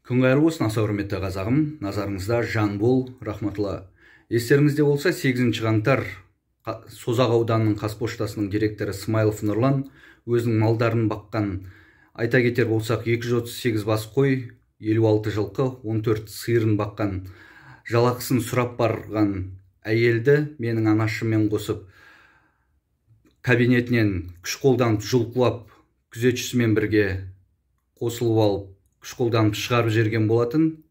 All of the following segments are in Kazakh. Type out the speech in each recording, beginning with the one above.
Күн қайырлы болсын, аса құрметті қазағым. Назарыңызда Жанбол Рахматулла. Естеріңізде болса, 8 қаңтар Созақ ауданының Қазпоштасының директоры Смайлов Нұрлан өзінің малдарын баққан. Айта кетер болсақ, 238 бас қой, 56 жылқы, 14 сиырын баққан. Жалақысын сұрап барған әйелді менің анашыммен қосып, кабинетінен күш қолданып жұлқылап, күзетшісімен бірге қосылып алып, күш қолданып шығарып жерген болатын.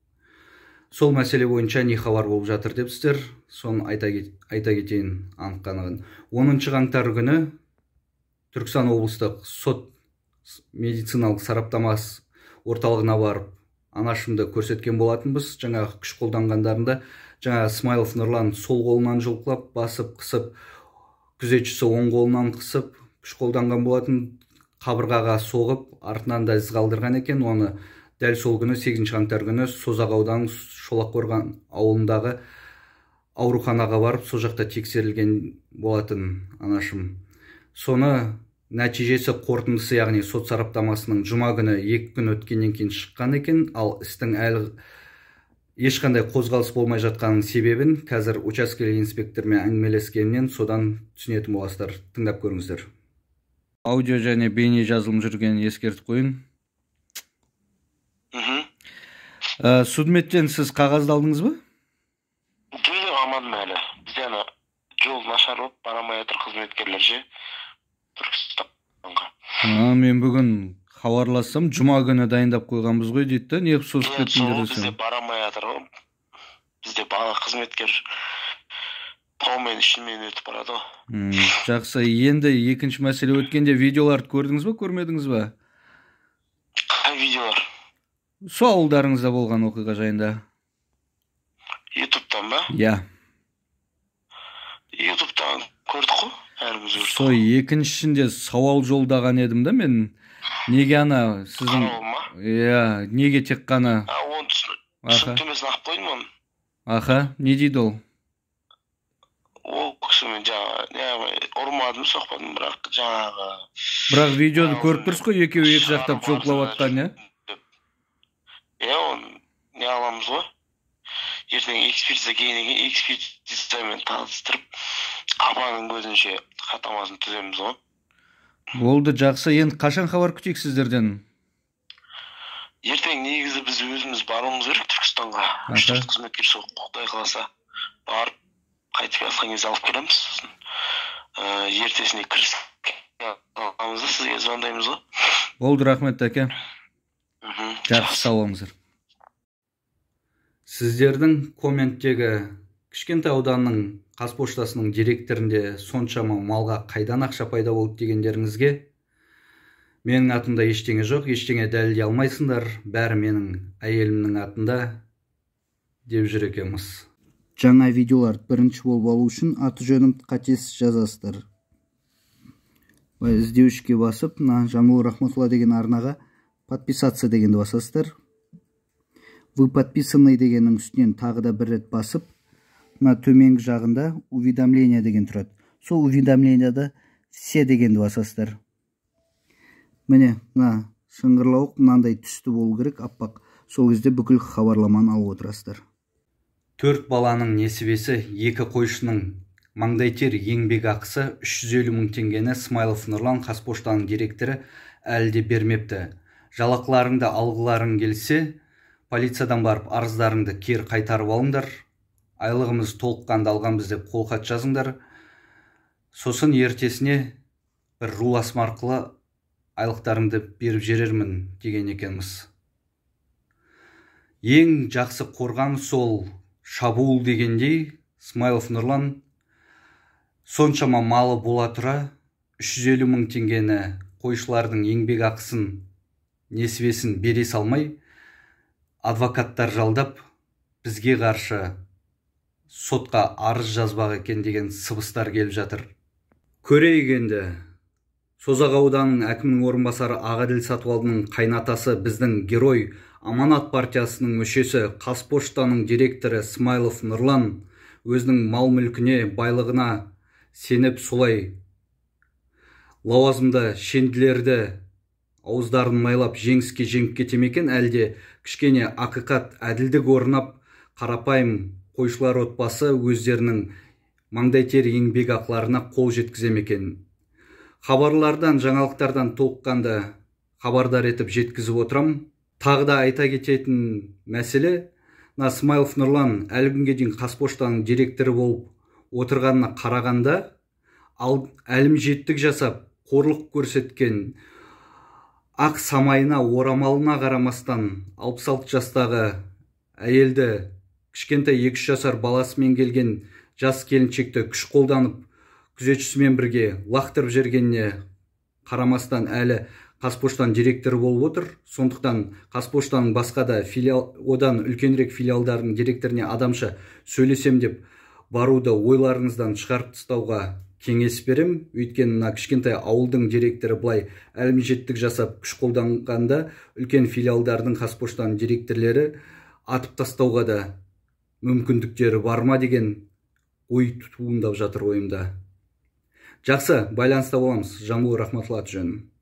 Сол мәселе бойынша не хабар болып жатыр депсіздер, соны айта кетейін анық-қанығын. 10 қаңтар күні Түркістан облыстық сот медициналық сараптамасы орталығына барып, анашымды көрсеткен болатынбыз. Жаңағы күш қолданғандарында жаңағы Смайлов Нұрлан сол қолынан жұлқылап, басып, қысып, күзетшісі оң қолынан қысып, күш қолданған болатын, қабырғаға соғып, артынан да із қалдырған екен. Оны дәл сол күні 8 қаңтар күні Созақ ауданының Шолаққорған ауылындағы ауруханаға барып, сол жақта тексерілген болатын анашым. Соны нәтижесі қорытындысы, яғни сот сараптамасының жұма күні 2 күн өткеннен кейін шыққан екен. Ал істің әлі ешқандай қозғалыс болмай жатқанның себебін қазір учаскелік инспектормен әңгімелескеннен содан түсінетін боласыздар. Тыңдап көріңіздер. Аудио және бейне жазылым жүргенін ескертіп қойын. Судметтен сіз қағазды алдыңыз ба? Жоқ, аман әлі. Бізде жол нашар болып барамай жатыр қызметкерлер же Түркістанға. Мен бүгін хабарлассам, жұма күні дайындап қойғанбыз ғой дейді. Не созып кеттіңдер десем? Бізде барамай жатыр ғой. Бізде бала қызметкер таумен ішінмен өтіп барады ғой. Жақсы, енді екінші мәселе өткенде видеоларды көрдіңіз ба, көрмедіңіз ба? Қай видеолар? Сол ауылдарыңызда болған оқиға жайында. Ютубтан ба? Иә. Ютубтан көрдік қой, әріміз көрдік. Сол екіншісінде сауал жолдаған едім да мен. Неге ана сіздің... Қарауыл ма? Иә, неге тек қана... Оны түсінтемесін ақып қойдым оны. Аха, не дейді ол? Ол кісімен жаңағы ұрмадым, соқпадым, бірақ жаңағы... Бірақ видеоды көріп тұрсыз қой, екеуі екі жақтап жолқылап атқан, иә? Оны не аламыз ғой. Ертең экспертиза кейінеген экспертизамен таныстырып, апаның көзінше хаттамасын түземіз ғой. Болды, жақсы. Енді қашан хабар күтейік сіздерден? Ертең негізі біз өзіміз баруымыз керек Түркістанға. 3-4 қызметкер сол Құдай қаласа барып, қайтып жатқан кезде алып келеміз. Ертесіне кіріске аламыз да, сізге звондаймыз ғой. Болды, рахмет, әке. Жақсы, сау болыңыздар. Сіздердің комменттегі кішкентай ауданның Қазпоштасының директорінде соншама малға қайдан ақша пайда болды дегендеріңізге менің атымда ештеңе жоқ, ештеңе дәлелдей алмайсыңдар, бәрі менің әйелімнің атында деп жүр екенбіз. Жаңа видеолар бірінші болып алу үшін аты жөнімді қатесіз жазасыздар. Іздеуішке басып, Жанбол Рахматулла деген арнаға подписаться дегенді басасыздар. Вы подписаны дегеннің үстінен тағы да бір рет басып, төменгі жағында уведомление деген тұрады. Сол уведомленияда все дегенді басасыздар. Міне, шыңғырлауық мынандай түсті болу керек, аппақ. Сол кезде бүкіл хабарламаны алып отырасыздар. 4 баланың несібесі, 2 қойшының маңдайтер еңбек ақысы 350 мың теңгені Смайлов Нұрлан Қазпоштаның директоры әлі де бермепті. Жалақыларыңды алғыларың келсе, полициядан барып арыздарыңды кер қайтарып алыңдар. Айлығымыз толыққанды алғанбыз деп қолхат жазыңдар. Сосын ертесіне бір руласым арқылы айлықтарыңды беріп жерермін деген екенбіз. Ең жақсы қорған сол шабуыл дегендей, Смайлов Нұрлан соншама малы бола тұра 350 мың теңгені қойшылардың еңбек ақысын, несібесін бере салмай, адвокаттар жалдап, бізге қаршы сотқа арыз жазбақ екен деген сыбыстар келіп жатыр. Көрейік енді. Созақ ауданының әкімнің орынбасары Ағаділ Сатыбалдының қайнатасы, біздің герой Аманат партиясының мүшесі, Қазпоштаның директоры Смайлов Нұрлан өзінің мал-мүлкіне, байлығына сеніп солай лауазымды шенділерді ауыздарын майлап жеңіске жеңіп кете ме екен, әлде кішкене ақиқат, әділдік орнап, қарапайым қойшылар отбасы өздерінің маңдай тер еңбек ақыларына қол жеткізе ме екен? Хабарлардан, жаңалықтардан толыққанды хабардар етіп жеткізіп отырам. Тағы да айта кететін мәселе, Смайлов Нұрлан әлі күнге дейін Қазпоштаның директоры болып отырғанына қарағанда, әлімжеттік жасап, қорлық көрсеткен, ақ самайына, орамалына қарамастан 66 жастағы әйелді, кішкентай 2 жасар баласымен келген жас келіншекті күш қолданып, күзетшісімен бірге лақтырып жібергеніне қарамастан әлі Қазпоштаның директоры болып отыр. Сондықтан Қазпоштаның басқа да одан үлкенірек филиалдардың директоріне адамша сөйлесем деп баруды ойларыңыздан шығарып тастауға кеңес берем. Өйткені кішкентай ауылдың директоры былай әлімжеттік жасап күш қолданғанда, үлкен филиалдардың Қазпоштаның директорлері атып тастауға да мүмкіндіктері бар ма деген ой туындап жатыр ойымда. Жақсы, байланыста боламыз. Жамбыл Рахматулла аты жөнім.